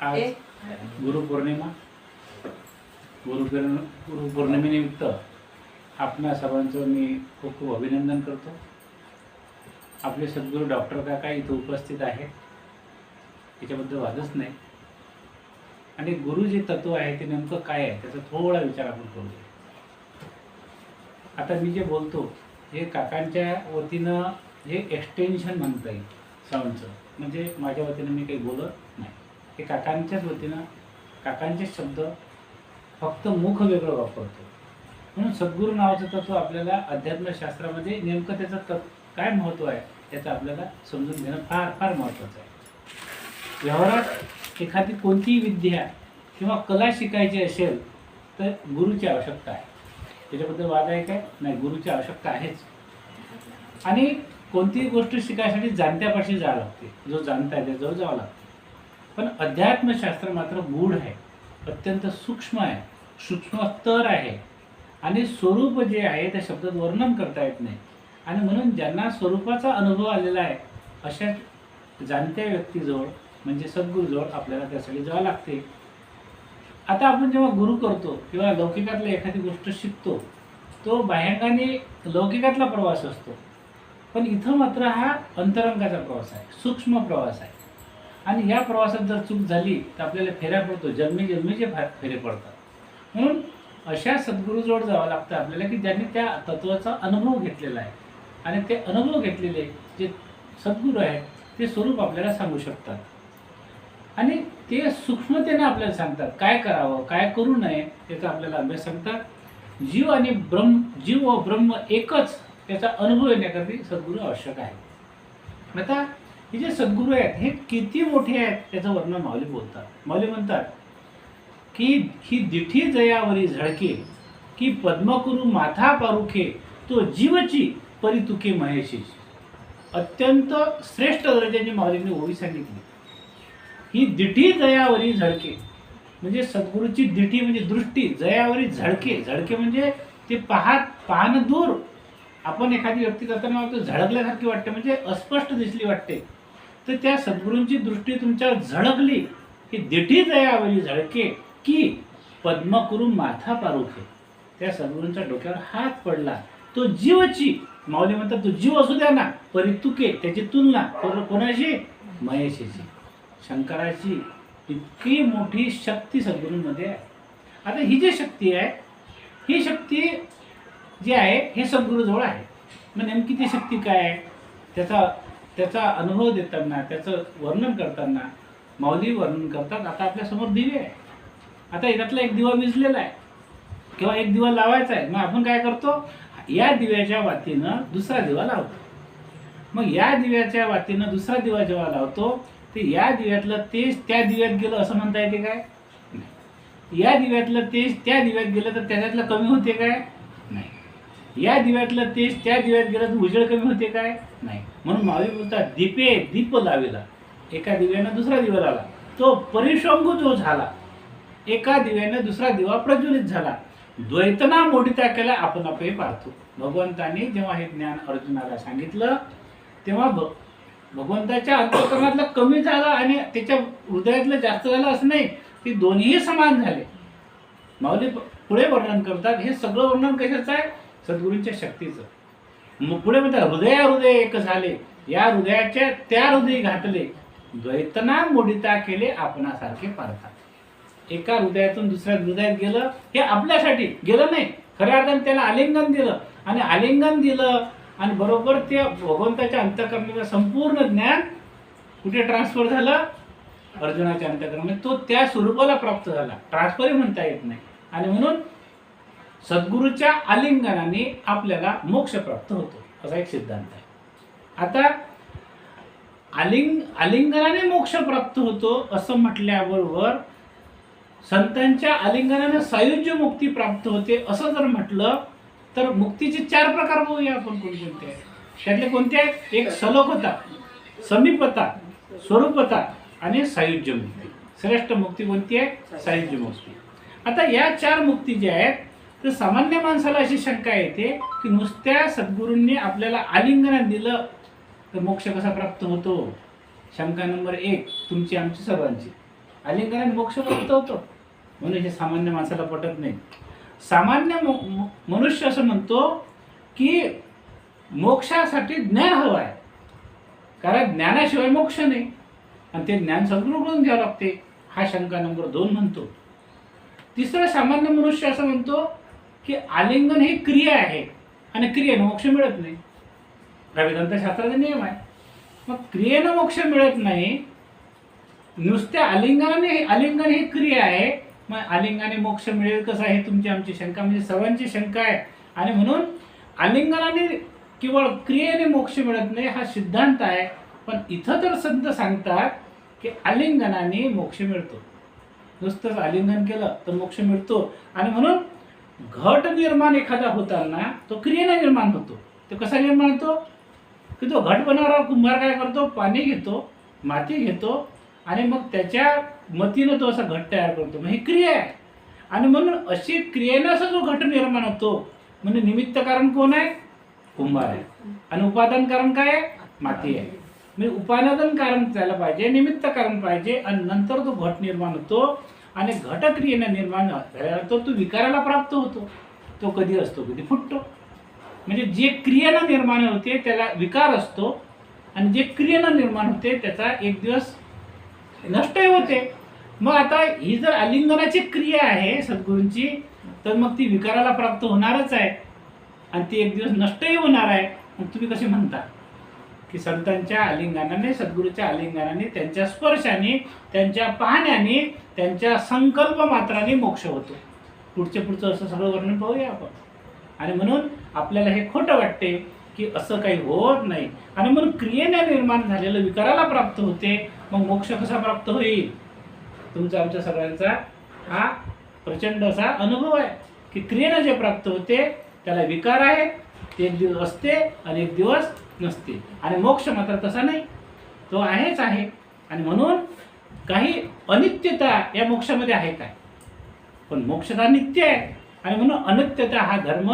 आज गुरुपौर्णिमा गुरुपौर्णिमेनिमित्त आपणा सर्वांचं मी खूप खूप अभिनंदन करतो. आपले सद्गुरू डॉक्टर काका इथं उपस्थित आहेत, याच्याबद्दल वादच नाही. आणि गुरु जे तत्व आहे ते नेमकं काय आहे त्याचा थोडा विचार आपण करूया. आता मी जे बोलतो हे काकांच्या वतीनं हे एक्सटेन्शन म्हणता येईल साऊंडचं, म्हणजे माझ्या वतीनं मी काही बोलत नाही. हे काकांच्याच वतीनं काकांचे शब्द फक्त मुख वेगळं वापरतो. म्हणून सद्गुरू नावाचं तत्व आपल्याला अध्यात्मशास्त्रामध्ये नेमकं त्याचं काय महत्त्व आहे त्याचं आपल्याला समजून घेणं फार फार महत्त्वाचं आहे. व्यवहारात एखादी कोणतीही विद्या किंवा कला शिकायची असेल तर गुरुची आवश्यकता आहे. त्याच्याबद्दल वाद आहे काय? नाही, गुरुची आवश्यकता आहेच. आणि कोणतीही गोष्ट शिकायसाठी जाणत्यापाशी जावं लागते, जो जाणता आहे त्याजवळ जावं लागते. पण अध्यात्मशास्त्र मात्र गूढ आहे, अत्यंत सूक्ष्म आहे, सूक्ष्म स्तर आहे आणि स्वरूप जे आहे त्या शब्दात वर्णन करता येत नाही. आणि म्हणून ज्यांना स्वरूपाचा अनुभव आलेला आहे अशा जाणत्या व्यक्तीजवळ म्हणजे सद्गुरूजवळ आपल्याला त्यासाठी जावं लागते. आता आपण जेव्हा गुरु करतो किंवा लौकिकातला एखादी गोष्ट शिकतो तो बाह्यांगाने लौकिकातला प्रवास असतो, पण इथं मात्र हा अंतरंगाचा प्रवास आहे, सूक्ष्म प्रवास आहे. आणि या प्रवासात जर चूक झाली तर आपल्याला फेऱ्या पडतो, जन्मी जन्मीचे फेरे पडतात. म्हणून अशा सद्गुरूजवळ जावं लागतं आपल्याला की ज्यांनी त्या तत्वाचा अनुभव घेतलेला आहे. आणि ते अनुभव घेतलेले जे सद्गुरू आहेत ते स्वरूप आपल्याला सांगू शकतात आणि ते सूक्ष्मतेने आपल्याला सांगतात काय करावं काय करू नये त्याचा आपल्याला अभ्यास सांगतात. जीव व ब्रह्म एकच त्याचा अनुभव येण्याकरता सद्गुरू आवश्यक आहे. आता हे जे सद्गुरू आहेत हे किती मोठे आहेत त्याचं वर्णन माऊली बोलतात. माऊली म्हणतात की ही दिठी जयावरी झळके की पद्मकुरु माथा पारुखे तो जीवची परितुके महेशी. अत्यंत श्रेष्ठ दर्जाची माऊलींनी ओवी सांगितली. ही दिठी जयावरी झळके म्हणजे सद्गुरूची दिठी म्हणजे दृष्टी, जयावरी झळके, झळके म्हणजे ते पाहणं दूर. आपण एखादी व्यक्ती करताना झळकल्यासारखी वाटते म्हणजे अस्पष्ट दिसली वाटते, तर त्या सद्गुरूंची दृष्टी तुमच्यावर झळकली की दिठी जयावरी झळके की पद्मकुरु माथा पारुखे. त्या सद्गुरूंच्या डोक्यावर हात पडला तो जीवची, माऊली म्हणतात तो जीव असू द्या ना, परितुके त्याची तुलना कोणाशी? महेशीची, शंकराची. इतकी मोठी शक्ती सद्गुरूंमध्ये आहे. आता ही जी शक्ती आहे ही शक्ती जी आहे हे सद्गुरूजवळ आहे. मग नेमकी ती शक्ती काय आहे त्याचा अनुभव देताना त्याचं वर्णन करताना माऊली वर्णन करतात. आता आपल्यासमोर दिवे आहे, आता याच्यातला एक दिवा विझलेला आहे किंवा एक दिवा लावायचा आहे. मग आपण काय करतो? या दिव्याच्या वातीनं दुसरा दिवा लावतो. मग या दिव्याच्या वातीनं दुसरा दिवा जेव्हा लावतो ते या दिव्यातलं तेज त्या दिव्यात गेलं असं म्हणता येते काय? नाही. या दिव्यातलं तेज त्या दिव्यात गेलं तर त्याच्यातलं कमी होते काय? नाही. या दिव्यातलं तेज त्या दिव्यात गेलं तर उजेड कमी होते काय? नाही. म्हणून माऊली बोलतात दीपे दीप लावेला, एका दिव्यानं दुसरा दिवा लावला तो परिशंभू जो झाला, एका दिव्याने दुसरा दिवा प्रज्वलित झाला, द्वैतना मोडिता केला आपण आपे पाहतो. भगवंताने जेव्हा हे ज्ञान अर्जुनाला सांगितलं तेव्हा भगवंताच्या अंतःकरणातलं कमी झालं आणि त्याच्या हृदयातलं जास्त झालं असं नाही, ते दोन्ही समान झाले. माऊली पुढे वर्णन करतात. हे सगळं वर्णन कशाचं आहे? सद्गुरूंच्या शक्तीचं. मग पुढे म्हणतात हृदय एक झाले, या हृदयाच्या त्या हृदय घातले, द्वैतना मोडिता केले आपणासारखे पारतात. एका हृदयातून दुसऱ्या हृदयात गेलं हे आपल्यासाठी गेलं नाही, खऱ्या अर्थाने त्याला आलिंगन दिलं आणि आलिंगन दिलं आणि बरोबर ते भगवंताच्या अंतःकरणाचं संपूर्ण ज्ञान कुठे ट्रान्सफर झालं? अर्जुनाच्या अंतःकरणामध्ये. तो त्या स्वरूपाला प्राप्त झाला, ट्रान्सफरही म्हणता येत नाही. आणि म्हणून सद्गुरूच्या आलिंगनाने आपल्याला मोक्ष प्राप्त होतो असा एक सिद्धांत आहे. आता आलिंगनाने मोक्ष प्राप्त होतो असं म्हटल्याबरोबर संतांच्या आलिंगनाने सायुज्य मुक्ती प्राप्त होते असं जर म्हटलं तर मुक्तीचे 4 प्रकार बघूया आपण कोणकोणते आहेत. त्यातले कोणते आहेत? एक सलोकता, समीपता, स्वरूपता आणि सायुज्य मुक्ती. श्रेष्ठ मुक्ती कोणती आहे? सायुज्य मुक्ती. आता या 4 मुक्ती ज्या आहेत तर सामान्य माणसाला अशी शंका येते की नुसत्या सद्गुरूंनी आपल्याला आलिंगन दिलं तर मोक्ष कसा प्राप्त होतो? शंका नंबर 1 तुमची आमची सर्वांची, आलिंगनाने मोक्ष प्राप्त होतो? म्हणून हे सामान्य माणसाला पटत नाही. सामान्य मनुष्य असं म्हणतो की मोक्षासाठी ज्ञान हवं आहे, कारण ज्ञानाशिवाय मोक्ष नाही आणि ते ज्ञान सद्गुरूकडून घ्यावं लागते. हा शंका नंबर 2 म्हणतो. तिसरा सामान्य मनुष्य असं म्हणतो की आलिंगन ही क्रिया आहे आणि क्रियेनं मोक्ष मिळत नाही. हा वेदांत शास्त्राचा नियम आहे. मग क्रियेनं मोक्ष मिळत नाही, नुसत्या आलिंगन ही क्रिया आहे, मग आलिंगाने मोक्ष मिळेल कसा, हे तुमची आमची शंका, म्हणजे सर्वांची शंका आहे. आणि म्हणून आलिंगनाने केवळ क्रियेने मोक्ष मिळत नाही हा सिद्धांत आहे. पण इथं तर संत सांगतात की आलिंगनाने मोक्ष मिळतो. नुसतंच आलिंगन केलं तर मोक्ष मिळतो. आणि म्हणून घट निर्माण एखादा होताना तो क्रियेने निर्माण होतो. तो कसा निर्माण होतो की तो घट बनवणारा कुंभार काय करतो, पाणी घेतो, माती घेतो आणि मग त्याच्या मतीनं तो असा घट तयार करतो. मग ही क्रिया आहे. आणि म्हणून अशी क्रियेनं असा जो घट निर्माण होतो, म्हणजे निमित्त कारण कोण आहे, कुंभार आहे. आणि उपादान कारण काय आहे, माती आहे. म्हणजे उपादान कारण त्याला पाहिजे, निमित्त कारण पाहिजे, आणि नंतर तो घट निर्माण होतो. आणि घट क्रियेनं निर्माण झाल्यानंतर तो विकाराला प्राप्त होतो. तो कधी असतो, कधी फुटतो. म्हणजे जे क्रियेनं निर्माण होते त्याला विकार असतो, आणि जे क्रियेनं निर्माण होते त्याचा एक दिवस नष्टही होते. मग आता ही जर आलिंगनाची क्रिया आहे सद्गुरूंची, तर मग ती विकाराला प्राप्त होणारच आहे आणि ती एक दिवस नष्टही होणार आहे. मग तुम्ही कसे म्हणता की संतांच्या आलिंगनाने, सद्गुरूच्या आलिंगनाने, त्यांच्या स्पर्शाने, त्यांच्या पाहण्याने, त्यांच्या संकल्प मात्राने मोक्ष होतो? पुढचं असं सगळं वर्णन पाहूया आपण. आणि म्हणून आपल्याला हे खोटं वाटते की असं काही होत नाही. आणि म्हणून क्रियेने निर्माण झालेलं विकाराला प्राप्त होते. मग मोक्ष कसा प्राप्त होईल? तुमचा आमच्या सगळ्यांचा हा प्रचंड असा अनुभव आहे की क्रियेनं जे प्राप्त होते त्याला विकार आहे, ते एक दिवस असते आणि एक दिवस नसते. आणि मोक्ष मात्र तसा नाही, तो आहेच आहे. आणि म्हणून काही अनित्यता या मोक्षामध्ये आहे काय? पण मोक्षता नित्य आहे. आणि म्हणून अनित्यता हा धर्म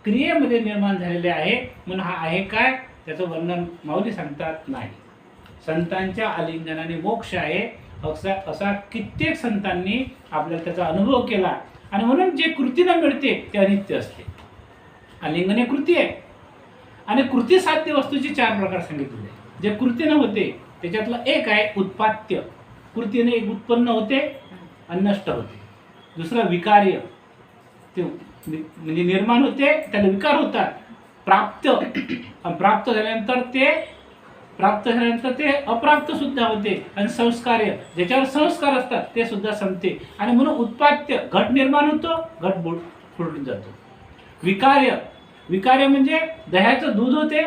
क्रियेमध्ये निर्माण झालेले आहे. म्हणून हा आहे काय, त्याचं वर्णन माऊली सांगतात नाही. संतांच्या आलिंगनाने मोक्ष आहे असा कित्येक संतांनी आपल्याला त्याचा अनुभव केला. आणि म्हणून जे कृतीनं मिळते ते अनित्य असते. आलिंगन हे कृती आहे. आणि कृती साध्य वस्तूचे 4 प्रकार सांगितले. जे कृतीनं होते त्याच्यातलं एक आहे उत्पात्य. कृतीने एक उत्पन्न होते आणि नष्ट होते. दुसरं विकार्य, ते म्हणजे निर्माण होते, त्याला विकार होतात. प्राप्त, प्राप्त झाल्यानंतर ते अप्राप्त सुद्धा होते. आणि संस्कार्य, ज्याच्यावर संस्कार असतात ते सुद्धा संपते. आणि म्हणून उत्पात्य, घट निर्माण होतो, घट फुटून जातो. विकार्य म्हणजे दह्याचं दूध होते,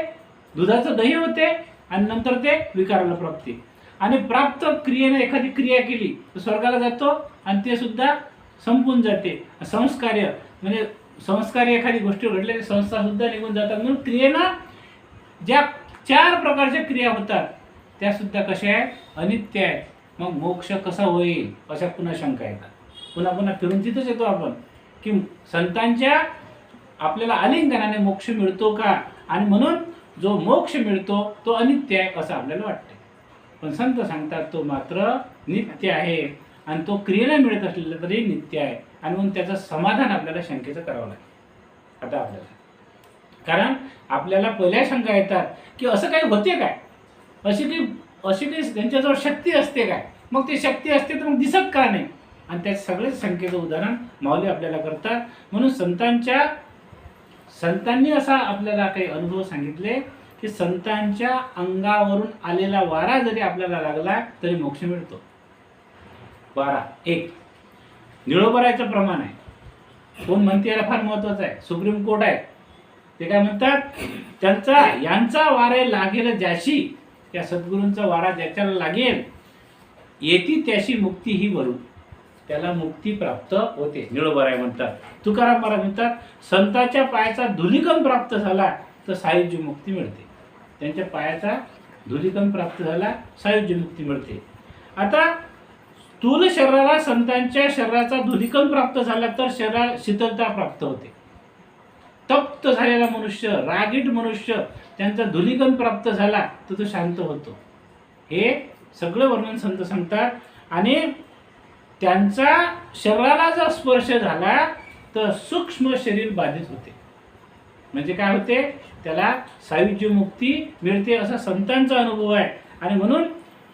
दुधाचं दही होते, आणि नंतर ते विकाराला प्राप्ती. आणि प्राप्त क्रियेने एखादी क्रिया केली तर स्वर्गाला जातो आणि ते सुद्धा संपून जाते. संस्कार्य म्हणजे संस्कार्य, एखादी गोष्ट घडली ते संस्कार सुद्धा निघून जातात. म्हणून क्रियेनं ज्या 4 प्रकारच्या क्रिया होतात त्या सुद्धा कशा आहेत, अनित्य आहेत. मग मोक्ष कसा होईल अशा पुन्हा शंका येतात. पुन्हा फिरून तिथंच येतो आपण की संतांच्या आपल्याला आलिंगनाने मोक्ष मिळतो का? आणि म्हणून जो मोक्ष मिळतो तो अनित्य आहे असं आपल्याला वाटते. पण संत सांगतात तो मात्र नित्य आहे. आणि तो क्रियेला मिळत असलेला तरी नित्य आहे. आणि म्हणून त्याचं समाधान आपल्याला शंकेचं करावं लागेल आता आपल्याला. कारण आपल्याला पहिल्या शंका येतात की असं काही होते काय, अशी काही त्यांच्याजवळ शक्ती असते काय, मग ती शक्ती असते तर मग दिसत का नाही? आणि त्या सगळेच शंकेचं उदाहरण माऊली आपल्याला करतात. म्हणून संतांनी असा आपल्याला काही अनुभव सांगितले की संतांच्या अंगावरून आलेला वारा जरी आपल्याला लागला तरी मोक्ष मिळतो. वारा एक निळोबरायचं प्रमाण आहे. कोण म्हणते याला फार महत्वाचं आहे, सुप्रीम कोर्ट आहे. ते काय म्हणतात, यांचा वारा लागेल ज्याशी, त्या सद्गुरूंचा वारा ज्याच्याला लागेल येती त्याशी मुक्ती ही वरू, त्याला मुक्ती प्राप्त होते. निळोबराय म्हणतात. तुकाराम महाराज म्हणतात, संतांच्या पायाचा धुलीकण प्राप्त झाला तर सायुज्य मुक्ती मिळते. त्यांच्या पायाचा धुलीकण प्राप्त झाला, सायुज्य मुक्ती मिळते. आता स्थूल शरीराला संतांच्या शरीराचा धुलीकण प्राप्त झाला तर शरीराला शीतलता प्राप्त होते. तप्त झालेला मनुष्य, रागीट मनुष्य, त्यांचा धुलीकण प्राप्त झाला तर तो शांत होतो. हे सगळं वर्णन संत सांगतात. आणि त्यांचा शरीराला जर स्पर्श झाला तर सूक्ष्म शरीर बाधित होते. म्हणजे काय होते, त्याला सायुज्य मुक्ती मिळते असा संतांचा अनुभव आहे. आणि म्हणून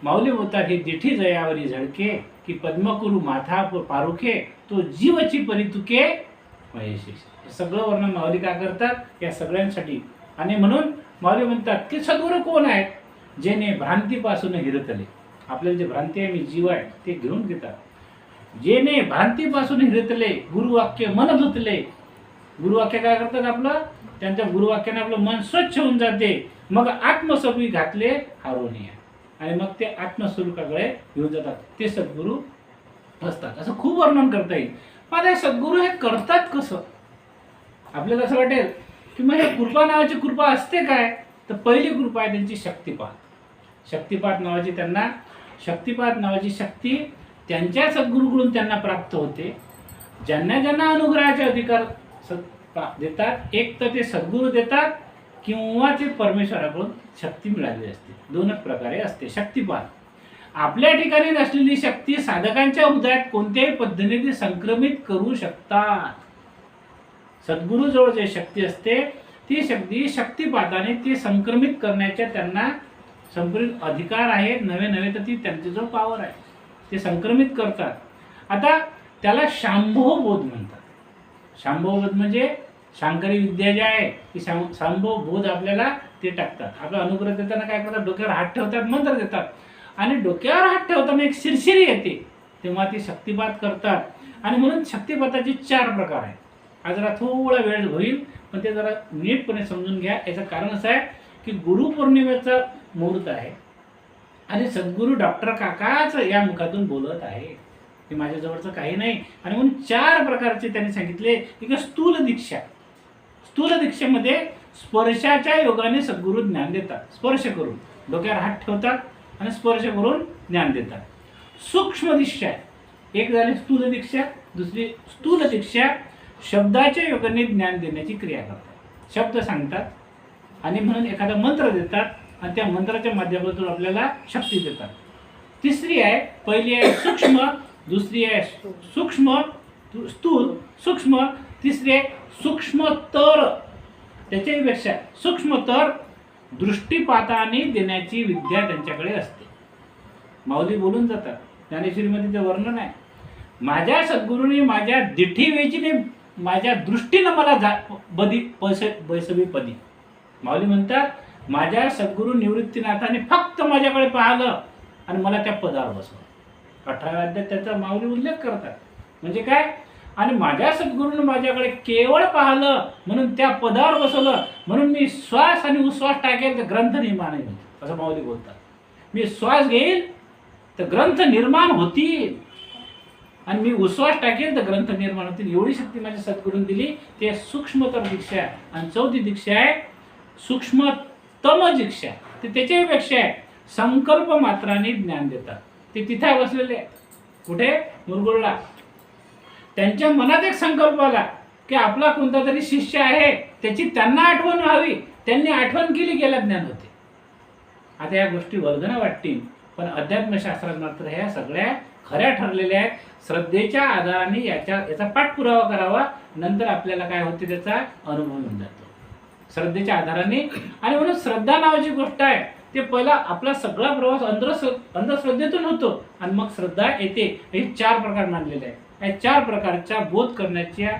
माऊली बोलतात, हे दिठी जयावरी झळके की पद्मकुरु माथा पारुखे तो जीवची परितुके महेश. सगळं वर्णन माऊली काय करतात या सगळ्यांसाठी. आणि म्हणून माऊली म्हणतात की सद्गुरू कोण आहेत, जेने भ्रांतीपासून हिरतले. आपल्याला जे भ्रांती आहे, मी जीव आहे, ते घेऊन घेतात. जेने भ्रांतीपासून हिरतले गुरुवाक्य मन धुतले. गुरुवाक्य काय करतात, आपलं त्यांच्या गुरुवाक्याने आपलं मन स्वच्छ होऊन जाते. मग आत्मस्वरूपी घातले हारोनिया, आणि मग ते आत्मस्वरूपाकडे घेऊन जातात. ते सद्गुरू असतात. असं खूप वर्णन करता येईल. पण हे सद्गुरू हे करतात कसं. आपल्याला असं वाटेल की मग हे कृपा नावाची कृपा असते काय, तर पहिली कृपा आहे त्यांची शक्तिपात. शक्तिपात नावाची त्यांना शक्तिपात नावाची शक्ती त्यांच्या सद्गुरूकडून त्यांना प्राप्त होते. ज्यांना ज्यांना अनुग्रहाचे अधिकार देतात, एक तर ते सद्गुरू देतात किंवा ते परमेश्वराकडून शक्ती मिळालेली असते. दोनच प्रकारे असते शक्तिपात. आपल्या ठिकाणी नसलेली शक्ती साधकांच्या हृदयात कोणत्याही पद्धतीने संक्रमित करू शकतात. सद्गुरूजवळ जे शक्ती असते ती शक्ती शक्तिपाताने ती संक्रमित करण्याच्या त्यांना संपूर्ण अधिकार आहे. नवे नवे तर ती त्यांच्याजवळ पॉवर आहे, ते संक्रमित करतात. आता त्याला शांभव बोध म्हणतात. शांभव बोध म्हणजे शांकरी विद्या जी आहे ती शांभव बोध आपल्याला ते टाकतात. आपला अनुग्रह देताना काय करतात, डोक्यावर हात ठेवतात, मंत्र देतात, आणि डोक्यावर हात ठेवताना एक शिरशिरी येते, तेव्हा ती शक्तिपात करतात. आणि म्हणून शक्तिपाताचे 4 प्रकार आहेत. आज जरा थोडा वेळ होईल, पण ते जरा नीटपणे समजून घ्या. याचं कारण असं आहे की गुरुपौर्णिमेचा मुहूर्त आहे आणि सद्गुरू डॉक्टर काकाच या मुखातून बोलत आहे, ते माझ्याजवळचं काही नाही. आणि म्हणून 4 प्रकारचे त्यांनी सांगितले. एक स्थूल दीक्षा. स्थूल दीक्षेमध्ये स्पर्शाच्या योगाने सद्गुरू ज्ञान देतात. स्पर्श करून डोक्यावर हात ठेवतात आणि स्पर्श करून ज्ञान देतात. सूक्ष्म दीक्षा एक झाली स्थूल दीक्षा. दुसरी स्थूल दीक्षा शब्दाच्या योगाने ज्ञान देण्याची क्रिया करतात. शब्द सांगतात आणि म्हणून एखादा मंत्र देतात आणि त्या मंत्राच्या माध्यमातून आपल्याला शक्ती देतात. तिसरी आहे, पहिली आहे सूक्ष्म, दुसरी आहे सूक्ष्म स्थूल सूक्ष्म, तिसरी आहे सूक्ष्मतर. त्याच्यापेक्षा सूक्ष्मतर दृष्टीपाताने देण्याची विद्या त्यांच्याकडे असते. माऊली बोलून जातात, ज्ञानेश्वरीमध्ये ते वर्णन आहे, माझ्या सद्गुरूने माझ्या दिठी वेचीने माझ्या दृष्टीनं मला बैसवी पदी. माऊली म्हणतात, माझ्या सद्गुरू निवृत्तीनाथाने फक्त माझ्याकडे पाहिलं आणि मला त्या पदावर बसवलं. 18व्या अध्यायात त्याचा माऊली उल्लेख करतात. म्हणजे काय, आणि माझ्या सद्गुरूने माझ्याकडे केवळ पाहिलं म्हणून त्या पदावर बसवलं, म्हणून मी श्वास आणि उश्वास टाकेल तर ग्रंथ निर्माण होईल, असं माऊली बोलतात. मी श्वास घेईल तर ग्रंथ निर्माण होतील आणि मी उश्वास टाकेल तर ग्रंथ निर्माण होतील. एवढी शक्ती माझ्या सद्गुरूने दिली. ते सूक्ष्मतर दीक्षा आहे. आणि 4थी दीक्षा आहे सूक्ष्मतम दीक्षा. ते त्याच्यापेक्षा आहे संकल्प मात्राने ज्ञान देतात. ते तिथे बसलेले आहेत. कुठे, मुरगुडला. त्यांच्या मनात एक संकल्प आला की आपला कोणता तरी शिष्य आहे, त्याची त्यांना आठवण व्हावी. त्यांनी आठवण केली, गेला ज्ञान होते. आता या गोष्टी वर्धना वाटतील, पण अध्यात्मशास्त्रात मात्र ह्या सगळ्या खऱ्या ठरलेल्या आहेत. श्रद्धेच्या आधाराने याचा पाठपुरावा करावा, नंतर आपल्याला काय होते त्याचा अनुभव येऊन जातो श्रद्धेच्या आधाराने. आणि म्हणून श्रद्धा नावाची गोष्ट आहे, ते पहिला आपला सगळा प्रवास अंधश्रद्धेतून होतो आणि मग श्रद्धा येते. हे 4 प्रकार मानलेले आहेत. या 4 प्रकारचा बोध करण्याच्या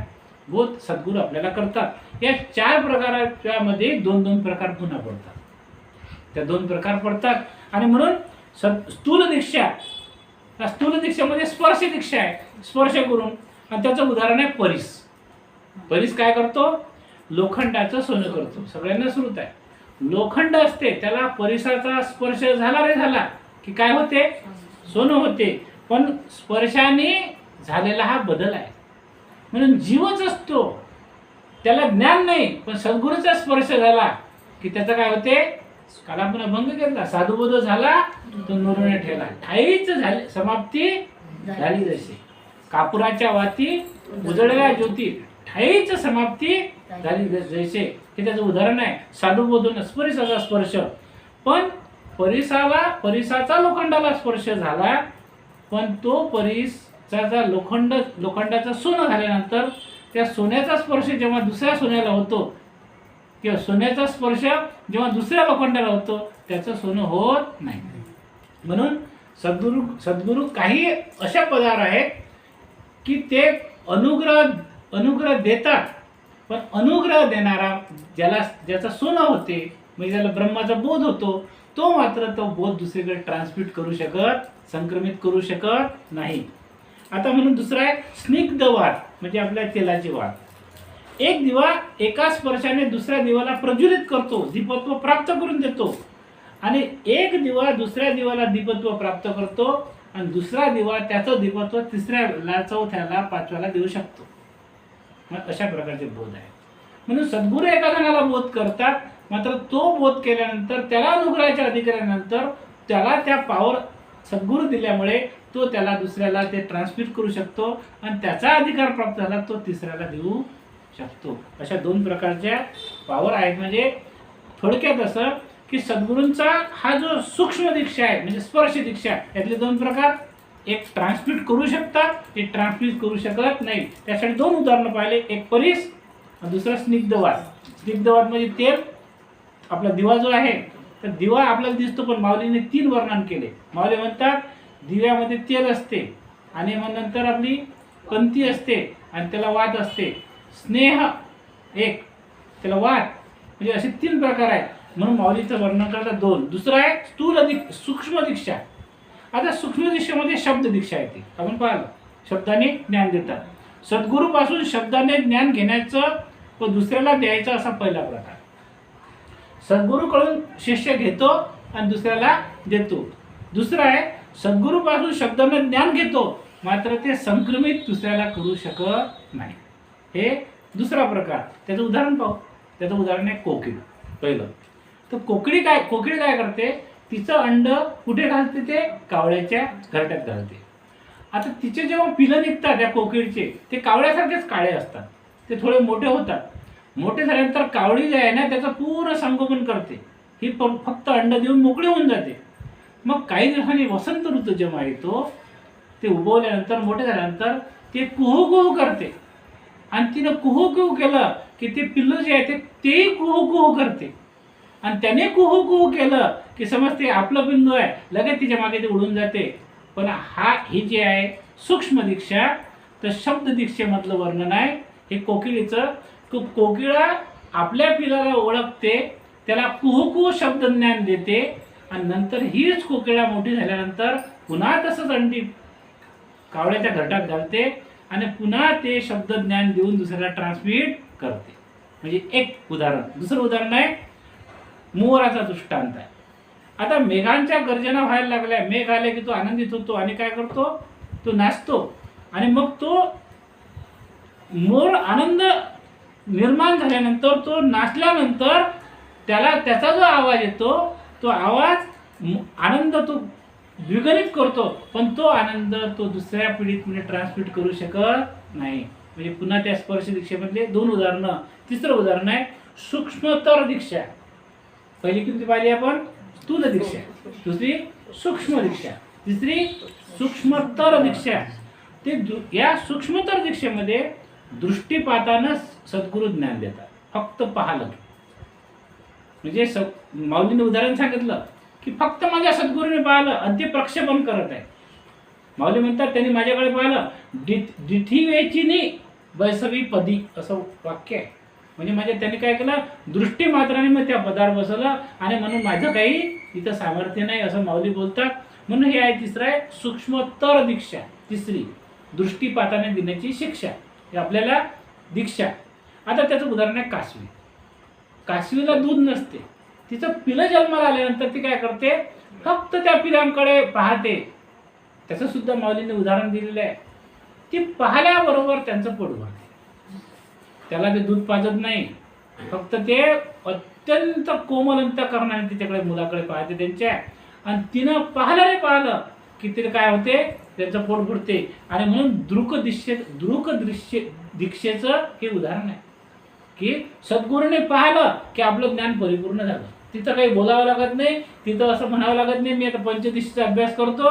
बोध सद्गुरू आपल्याला करतात. या 4 प्रकाराच्या मध्ये 2-2 प्रकार पुन्हा पडतात. त्या 2 प्रकार पडतात. आणि म्हणून स्थूल दीक्षा, स्थूल दीक्षेमध्ये स्पर्श दीक्षा आहे, स्पर्श करून. आणि त्याचं उदाहरण आहे परीस. परीस काय करतो, लोखंडाचं सोनं करतो. सगळ्यांना श्रुत आहे, लोखंड असते त्याला परिसाचा स्पर्श झाला रे झाला की काय होते, सोनं होते. पण स्पर्शाने झालेला हा बदल आहे. म्हणून जीवच असतो, त्याला ज्ञान नाही, पण सद्गुरूचा स्पर्श झाला की त्याचं काय होते, काल आपण अभंग केला, साधुबोध झाला तो नुरणे ठेला, ठाईच झाली समाप्ती झाली जशी. कापुराच्या वाती उजळल्या ज्योती, ठाईच समाप्ती झाली जैसे. हे त्याचं उदाहरण आहे. साधुबोधून स्पर्शाचा स्पर्श. पण परिसाचा लोखंडाला स्पर्श झाला, पण तो परिसाचा लोखंडाचं सोनं झाल्यानंतर त्या सोन्याचा स्पर्श जेव्हा दुसऱ्या सोन्याला होतो किंवा सोन्याचा स्पर्श जेव्हा दुसऱ्या लोखंडाला होतो त्याचं सोनं होत नाही. म्हणून सद्गुरू काही अशा पदार्थ आहेत की ते अनुग्रह देतात, पण अनुग्रह देणारा ज्याचा सोनं होते म्हणजे ज्याला ब्रह्माचा बोध होतो तो मात्र तो बोध दुसरीकडे ट्रान्समिट करू शकत, संक्रमित करू शकत नाही. आता म्हणून दुसरा आहे स्निग्ध वात, म्हणजे आपल्या तेलाची वात. एक दिवा एका स्पर्शाने दुसऱ्या दिवाला प्रज्वलित करतो, दीपत्व प्राप्त करून देतो, आणि एक दिवा दुसऱ्या दिवाला दीपत्व प्राप्त करतो, आणि दुसरा दिवा त्याचं दीपत्व तिसऱ्याला, चौथ्याला, पाचव्याला देऊ शकतो. मग अशा प्रकारचे बोध आहेत. म्हणून सद्गुरू एका जणाला बोध करतात, मात्र तो बोध केल्यानंतर त्याला अनुग्रहाच्या अधिकारानंतर त्याला त्या पावर सद्गुरू दिल्यामुळे तो त्याला दुसऱ्याला ते ट्रान्समिट करू शकतो, आणि त्याचा अधिकार प्राप्त झाला तो तिसऱ्याला देऊ शकतो. अशा दोन प्रकारच्या पावर आहेत. म्हणजे थोडक्यात असं की सद्गुरूंचा हा जो सूक्ष्म दीक्षा आहे म्हणजे स्पर्श दीक्षा, यातले दोन प्रकार, एक ट्रान्समिट करू शकतात, एक ट्रान्समिट करू शकत नाही. त्यासाठी दोन उदाहरणं पाहिले, एक परीस आणि दुसरा स्निग्धवात. स्निग्धवात म्हणजे तेल, आपला दिवा जो आहे तर दिवा आपल्याला दिसतो, पण माऊलीने 3 वर्णन केले. माऊली म्हणतात दिव्यामध्ये तेल असते, आणि मग नंतर आपली कंती असते, आणि त्याला वात असते. स्नेह एक, त्याला वात, म्हणजे असे 3 प्रकार आहेत. म्हणून माऊलीचं वर्णन करतात 2. दुसरं आहे सूक्ष्म दीक्षा. आता सूक्ष्म दीक्षेमध्ये शब्द दीक्षा येते. आपण पाहिलं शब्दाने ज्ञान देतात. सद्गुरूपासून शब्दाने ज्ञान घेण्याचं व दुसऱ्याला द्यायचं असा पहिला प्रकार. सद्गुरूकडून शिष्य घेतो आणि दुसऱ्याला देतो. दुसरं आहे सद्गुरूपासून शब्दाने ज्ञान घेतो, मात्र ते संक्रमित दुसऱ्याला करू शकत नाही. हे दुसरा प्रकार. त्याचं उदाहरण पाहू. त्याचं उदाहरण आहे कोकिळ. पहिलं तर कोकिळ काय करते, तिचं अंड कुठे घालते, ते कावळ्याच्या घरट्यात घालते. आता तिचे जेव्हा पिलं निघतात त्या कोकिळचे, ते कावळ्यासारखेच काळे असतात. ते थोडे मोठे होतात. मोठे झाल्यानंतर कावळी जे आहे ना त्याचं पूर्ण संगोपन करते. ही फक्त अंड देऊन मोकळी होऊन जाते. मग काही दिवसांनी वसंत ऋतू जेव्हा येतो, ते उगवल्यानंतर मोठे झाल्यानंतर ते कुहू कुहू करते, आणि तिनं कुहू कुहू केलं की ते पिल्लू जे आहे तेही कुहू कुहू करते, आणि त्याने कुहू कुहू केलं की समजते आपलं पिल्लू आहे, लगेच तिच्या मागे ते उडून जाते. पण ही जे आहे सूक्ष्म दीक्षा, तर शब्द दीक्षेमधलं वर्णन आहे हे कोकिळीचं. कोकिळा आपल्या पिलाला ओळखते, त्याला कुहू कुहू शब्द ज्ञान देते, आणि नंतर हीच कोकिळा मोठी झाल्यानंतर पुन्हा तसंच अंडी कावळ्याच्या घरट्यात घालते, आणि पुन्हा ते शब्द ज्ञान देऊन दुसऱ्याला ट्रान्समिट करते. म्हणजे एक उदाहरण. दुसरं उदाहरण आहे मोराचा दृष्टांत आहे. आता मेघांच्या गर्जना व्हायला लागल्या, मेघ आले की तो आनंदित होतो आणि काय करतो, तो नाचतो, आणि मग तो मोर आनंद निर्माण झाल्यानंतर तो नाचल्यानंतर त्याचा जो आवाज येतो तो आवाज आनंद तो द्विगुणित करतो, पण तो आनंद तो दुसऱ्या पिढीत म्हणजे ट्रान्समिट करू शकत नाही. म्हणजे पुन्हा त्या स्पर्श दीक्षेमधले 2 उदाहरणं. तिसरं उदाहरण आहे सूक्ष्मतर दीक्षा. पहिली किती पाहिली आपण, स्थूल दीक्षा. दुसरी सूक्ष्म दीक्षा. तिसरी सूक्ष्मतर दीक्षा. ते या सूक्ष्मतर दीक्षेमध्ये दृष्टीपातानं सद्गुरू ज्ञान देतात. फक्त पाहिलं म्हणजे माऊलीने उदाहरण सांगितलं की फक्त माझ्या सद्गुरूने पाहिलं आणि ते प्रक्षेपण करत आहे. माऊली म्हणतात त्यांनी माझ्याकडे पाहिलं, डिठी वेचिनी बैसवी पदी, असं वाक्य आहे. म्हणजे त्यांनी काय केलं, दृष्टी मात्राने मग त्या पदावर बसवलं, आणि म्हणून माझं काही इथं सामर्थ्य नाही असं माऊली बोलतात. म्हणून हे आहे तिसरं आहे सूक्ष्मतर दीक्षा. तिसरी दृष्टीपाताने देण्याची शिक्षा, हे आपल्याला दीक्षा. आता त्याचं उदाहरण आहे कासवी. कासवीला दूध नसते, तिचं पिलं जन्माला आल्यानंतर ती काय करते, फक्त त्या पिलांकडे पाहते. त्याचं सुद्धा माऊलीने उदाहरण दिलेलं आहे. ती पाहिल्याबरोबर त्यांचं पोट भरते, त्याला ते दूध पाजत नाही, फक्त ते अत्यंत कोमल अंतःकरणाने तिच्याकडे मुलाकडे पाहते त्यांच्या, आणि तिनं पाहिलं की ते काय होते, त्यांचं पोट भरते. आणि म्हणून दृक दृश्य दीक्षेचं हे उदाहरण आहे की सद्गुरूने पाहिलं की आपलं ज्ञान परिपूर्ण झालं. तिथं काही बोलावं लागत नाही, तिथं असं म्हणावं लागत नाही मी आता पंचदशीचा अभ्यास करतो.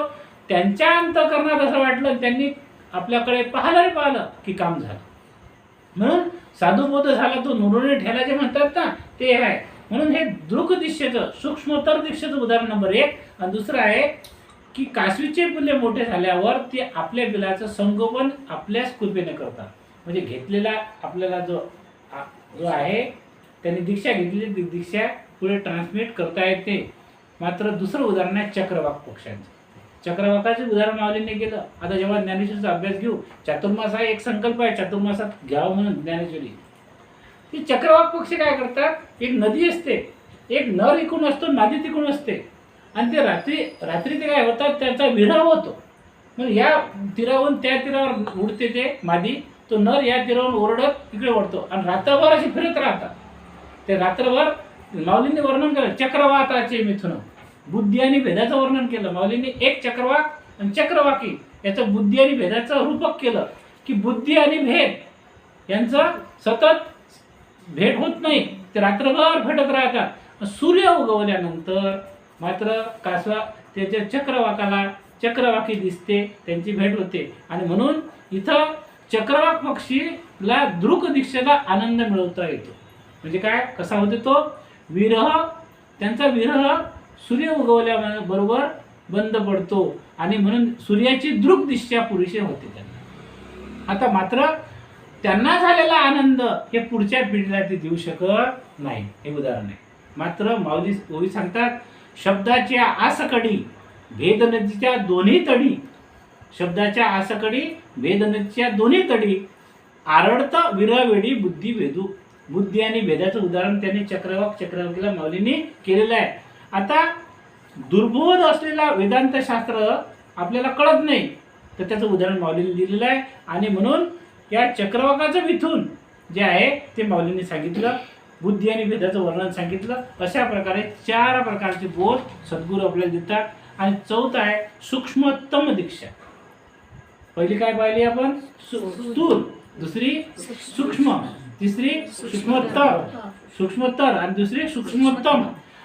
त्यांच्या अंतःकरणात असं वाटलं, त्यांनी आपल्याकडे पाहिलं की काम झालं. म्हणून साधुबोध झाला तो नुरोने ठेला जे म्हणतात ना, ते आहे. म्हणून हे दृक दीक्षेचं सूक्ष्मतर दीक्षेचं उदाहरण नंबर 1. आणि दुसरं आहे की कासवीचे पिल्ले मोठे झाल्यावर ते आपल्या पिलाचं संगोपन आपल्याच कृपेने करतात. म्हणजे घेतलेला आपल्याला जो आहे त्यांनी दीक्षा घेतली, ती दीक्षा पुढे ट्रान्समिट करता येते. मात्र दुसरं उदाहरण आहे चक्रवाक पक्ष्यांचं. चक्रवाकाचं उदाहरण माऊलींनी केलं. आता जेव्हा ज्ञानेश्वरीचा अभ्यास घेऊ, चातुर्मास हा एक संकल्प आहे, चातुर्मासात घ्यावं म्हणून ज्ञानेश्वरी. ती चक्रवाक पक्षी काय करतात, एक नदी असते, एक नर इकडून असतो, मादी तिकडून असते, आणि ते रात्री ते काय होतात, त्यांचा विरह होतो. मग या तीरावरून त्या तीरावर उडते ते मादी, तो नर या तीरावरून ओरडत इकडे ओढतो आणि रात्रभर अशी फिरत राहतात. ते रात्रभर माऊलींनी वर्णन केलं चक्रवाताचे मिथुन, बुद्धी आणि भेदाचं वर्णन केलं माऊलींनी. एक चक्रवाक आणि चक्रवाकी याचं बुद्धी आणि भेदाचं रूपक केलं की बुद्धी आणि भेद यांचं सतत भेट होत नाही, ते रात्रभर भेटत राहतात. सूर्य उगवल्यानंतर मात्र कासवा त्याच्या चक्रवाकाला चक्रवाकी दिसते, त्यांची भेट होते. आणि म्हणून इथं चक्रवाक पक्षीला दृक दीक्षेला आनंद मिळवता येतो. म्हणजे काय, कसा होतो तो विरह, त्यांचा विरह सूर्य उगवल्याबरोबर बंद पडतो आणि म्हणून सूर्याची दृक दीक्षा पुरेशी होते त्यांना. आता मात्र त्यांना झालेला आनंद हे पुढच्या पिढीला ते देऊ शकत नाही, हे उदाहरण आहे. मात्र माऊली ओवी सांगतात, शब्दाच्या आसकडी भेदनदीच्या दोन्ही तडी, शब्दाच्या आसकडी भेदनदीच्या दोन्ही तडी आरडत विरवेडी बुद्धी भेदू. बुद्धी आणि भेदाचं उदाहरण त्याने चक्रवाकीला माऊलींनी केलेलं आहे. आता दुर्बोध असलेला वेदांत शास्त्र आपल्याला कळत नाही, तर त्याचं उदाहरण माऊलींनी दिलेलं आहे. आणि म्हणून या चक्रवाकाचं मिथून जे आहे ते माऊलींनी सांगितलं, बुद्धी आणि भेदाचं वर्णन सांगितलं. अशा प्रकारे 4 प्रकारचे बोध सद्गुरू आपल्याला देतात. आणि चौथा आहे सूक्ष्मोत्तम दीक्षा. पहिली काय पाहिली आपण, स्थूल, दुसरी सूक्ष्म, तिसरी सूक्ष्मोत्तर आणि दुसरी सूक्ष्मोत्तम.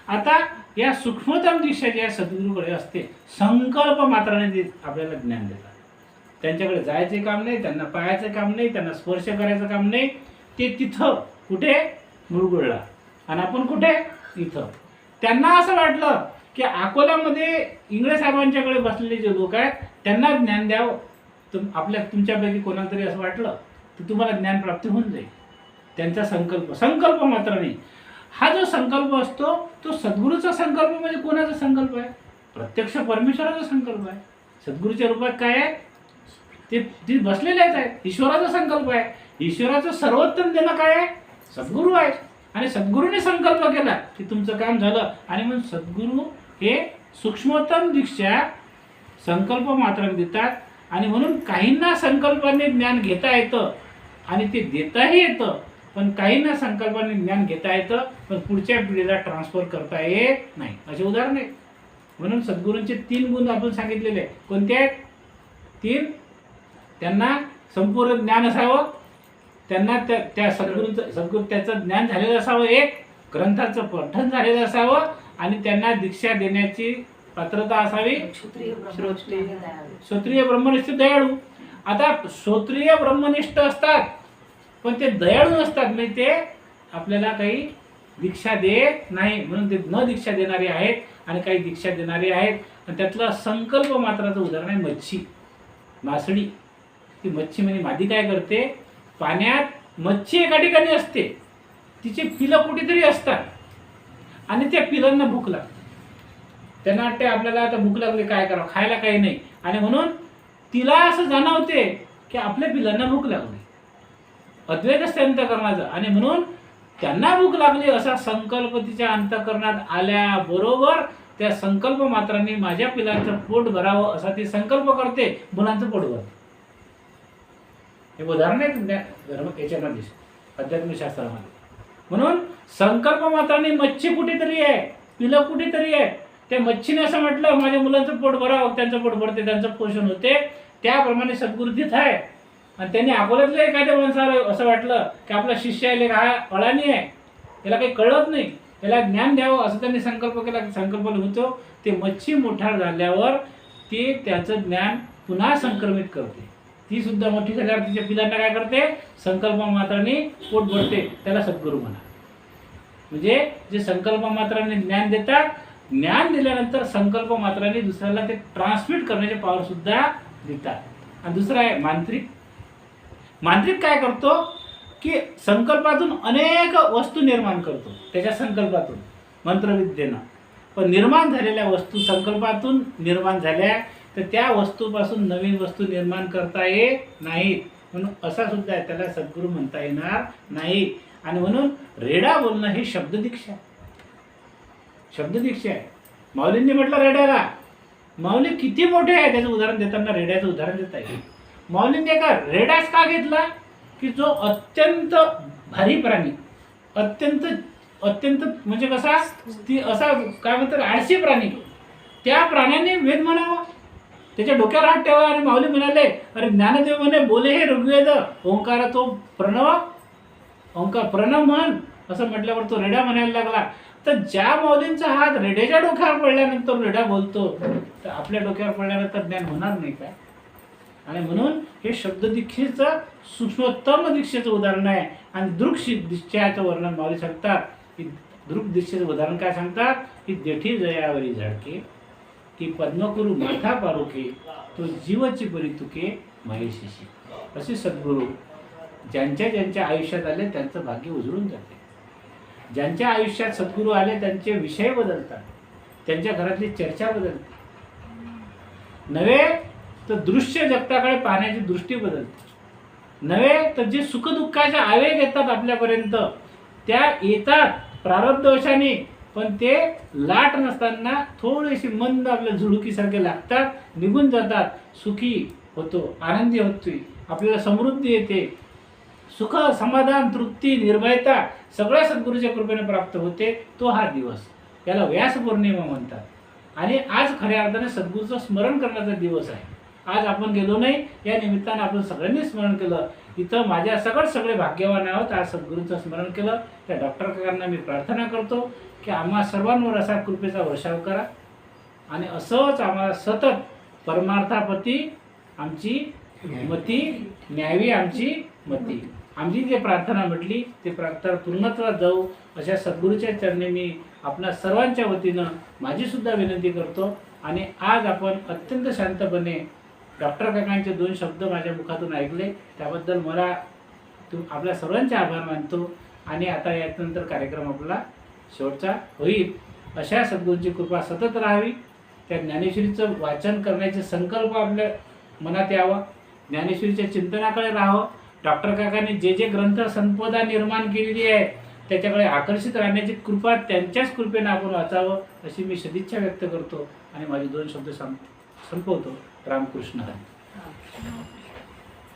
आता या सूक्ष्मोत्तम दीक्षा ज्या सद्गुरूकडे असते, संकल्प मात्राने आपल्याला ज्ञान देतात. त्यांच्याकडे जायचे काम नाही, त्यांना पाहायचं काम नाही, त्यांना स्पर्श करायचं काम नाही. ते तिथं कुठे मुरगुळला आणि आपण कुठे इथं. त्यांना असं वाटलं की अकोल्यामध्ये इंगळे साहेबांच्याकडे बसलेले जे लोक आहेत त्यांना ज्ञान द्यावं. तुमच्यापैकी कोणाला तरी असं वाटलं तर तुम्हाला ज्ञानप्राप्ती होऊन जाईल. त्यांचा संकल्प मात्र नाही. हा जो संकल्प असतो तो सद्गुरूचा संकल्प. म्हणजे कोणाचा संकल्प आहे, प्रत्यक्ष परमेश्वराचा संकल्प आहे. सद्गुरूच्या रूपात काय आहे, ते बसलेलेच आहेत. ईश्वराचा संकल्प आहे. ईश्वराचं सर्वोत्तम देणं काय आहे, सद्गुरू आहे. आणि सद्गुरूने संकल्प केला की तुमचं काम झालं. आणि म्हणून सद्गुरू हे सूक्ष्मोत्तम दीक्षा संकल्प मात्र देतात. आणि म्हणून काहींना संकल्पाने ज्ञान घेता येतं आणि ते देताही येतं, पण काहींना संकल्पाने ज्ञान घेता येतं पण पुढच्या पिढीला ट्रान्सफर करता येत नाही. असे उदाहरण आहे. म्हणून सद्गुरूंचे 3 गुण आपण सांगितलेले. कोणते आहेत 3? त्यांना संपूर्ण ज्ञान असावं, त्यांना त्या सद्गुरू त्याचं ज्ञान झालेलं असावं, 1 ग्रंथाचं पठण झालेलं असावं, आणि त्यांना दीक्षा देण्याची पात्रता असावी. श्रोत्रिय ब्रह्मनिष्ठ दयाळू. आता श्रोत्रिय ब्रह्मनिष्ठ असतात पण ते दयाळू नसतात. म्हणजे ते आपल्याला काही दीक्षा देत नाही, म्हणून ते न दीक्षा देणारे आहेत. आणि काही दीक्षा देणारे आहेत. आणि त्यातलं संकल्प मात्राचं उदाहरण आहे मच्छी, मासळी. ती मच्छी म्हणजे मादी काय करते, पाण्यात मच्छी एका ठिकाणी असते, तिचे पिलं कुठेतरी असतात आणि त्या पिलांना भूक लागते. त्यांना वाटते आपल्याला आता भूक लागली, काय करावं, खायला काही नाही. आणि म्हणून तिला असं जाणवते की आपल्या पिलांना भूक लागली. अद्वैत असते अंतःकरणाचं. आणि म्हणून त्यांना भूक लागली असा संकल्प तिच्या अंतःकरणात आल्याबरोबर त्या संकल्प मात्रांनी माझ्या पिलांचं पोट भरावं असा ती संकल्प करते, मुलांचं पोट भरते. हे उदाहरण आहे धर्म याच्यामध्ये अध्यात्मशास्त्रामध्ये. म्हणून संकल्प मात्रांनी मच्छी कुठेतरी आहे, पिलं कुठेतरी आहे. त्या मच्छीने असं म्हटलं माझ्या मुलांचं पोट भरावं, त्यांचं पोट भरते, त्यांचं पोषण होते. त्याप्रमाणे सद्गुरू तिथं आहे. आणि त्यांनी अकोल्यातल्या एखाद्या माणसाला असं वाटलं की आपला शिष्य आहे, हा अळानी आहे, त्याला काही कळत नाही, याला ज्ञान द्यावं असं त्यांनी संकल्प केला. संकल्प होतो ते मच्छी मोठार झाल्यावर ते त्याचं ज्ञान पुन्हा संक्रमित करते. ती सुद्धा मोठी झाल्यावर तिच्या पिलांना काय करते, संकल्प मात्राने पोट भरते. त्याला सद्गुरू म्हणा. म्हणजे जे संकल्प मात्राने ज्ञान देतात, ज्ञान दिल्यानंतर संकल्प मात्राने दुसऱ्याला ते ट्रान्समिट करण्याचे पॉवर सुद्धा देतात. आणि दुसरं आहे मांत्रिक. मांत्रिक काय करतो की संकल्पातून अनेक वस्तू निर्माण करतो. त्याच्या संकल्पातून मंत्रविद्येनं. पण निर्माण झालेल्या वस्तू संकल्पातून निर्माण झाल्या तर त्या वस्तूपासून नवीन वस्तू निर्माण करता येत नाहीत. म्हणून असा सुद्धा आहे, त्याला सद्गुरू म्हणता येणार नाही. आणि म्हणून रेडा बोलणं हे शब्ददीक्षा, शब्ददीक्षा आहे. माऊलींनी म्हटलं रेड्याला. माऊली किती मोठे आहे त्याचं उदाहरण देताना रेड्याचं उदाहरण देता येईल. माऊलींनी का रेडाच का घेतला की जो अत्यंत भारी प्राणी, अत्यंत अत्यंत म्हणजे कसा ती असा काय म्हणतात आळशी प्राणी, त्या प्राण्याने वेद म्हणावा, त्याच्या डोक्यावर हात ठेवा. आणि माऊली म्हणाले अरे ज्ञानदेव म्हणे बोले हे ऋग्वेद ओंकार तो प्रणव, ओंकार प्रणव म्हण असं म्हटल्यावर तो रेडा म्हणायला लागला. तर ज्या माऊलींचा हात रेड्याच्या डोक्यावर पडल्यानंतर रेडा बोलतो तर आपल्या डोक्यावर पडल्यानंतर ज्ञान होणार नाही काय. आणि म्हणून हे शब्ददीक्षेचं सूक्ष्मोत्तम दीक्षेचं उदाहरण आहे. आणि दृक दीक्षाचं वर्णन माऊली सांगतात की दृक दीक्षेचं उदाहरण काय सांगतात की देठी जयावरी झळके की पद्मकुरु माथा पारुखे तो जीवची परी तुके महेशिशी. असे सद्गुरू ज्यांच्या ज्यांच्या आयुष्यात आले त्यांचं भाग्य उजळून जाते. ज्यांच्या आयुष्यात सद्गुरू आले त्यांचे विषय बदलतात, त्यांच्या घरातली चर्चा बदलते. नव्हे तर दृश्य जगताकडे पाहण्याची दृष्टी बदलते. नव्हे तर जे सुखदुःखाचे आवेग येतात आपल्यापर्यंत त्या येतात प्रारब्धवशाने, पण ते लाट नसताना थोडेसे मंद आपल्या झुळुकीसारखे लागतात, निघून जातात. सुखी होतो, आनंदी होतोय, आपल्याला समृद्धी येते, सुख समाधान तृप्ती निर्भयता सगळ्या सद्गुरूच्या कृपेने प्राप्त होते. तो हा दिवस, याला व्यास पौर्णिमा म्हणतात. आणि आज खऱ्या अर्थाने सद्गुरूचं स्मरण करण्याचा दिवस आहे. आज आपण गेलो नाही, या निमित्तानं आपण सगळ्यांनी स्मरण केलं. इथं माझ्या सगळे भाग्यवान आहोत, आज सद्गुरूचं स्मरण केलं. त्या डॉक्टर काकांना मी प्रार्थना करतो की आम्हा सर्वांवर असा कृपेचा वर्षाव करा आणि असंच आम्हाला सतत परमार्थापती आमची मती न्यावी, आमची मती. आमची जे प्रार्थना म्हटली ते प्रार्थना पूर्णत्वात जाऊ अशा सद्गुरूच्या चरणी मी आपल्या सर्वांच्या वतीनं माझी सुद्धा विनंती करतो. आणि आज आपण अत्यंत शांतपणे डॉक्टर काकांचे 2 शब्द माझ्या मुखातून ऐकले, त्याबद्दल मला आपल्या सर्वांचे आभार मानतो. आणि आता यानंतर कार्यक्रम आपला शेवटचा होईल. अशा सद्गुरूंची कृपा सतत राहावी. त्या ज्ञानेश्वरीचं वाचन करण्याचे संकल्प आपल्या मनात यावं, ज्ञानेश्वरीच्या चिंतनाकडे राहावं. डॉक्टर काकांनी जे जे ग्रंथ संपदा निर्माण केलेली आहे त्याच्याकडे आकर्षित राहण्याची कृपा त्यांच्याच कृपेने आपण वाचावं अशी मी सदिच्छा व्यक्त करतो आणि माझे 2 शब्द संपवतो. रामकृष्ण हरी.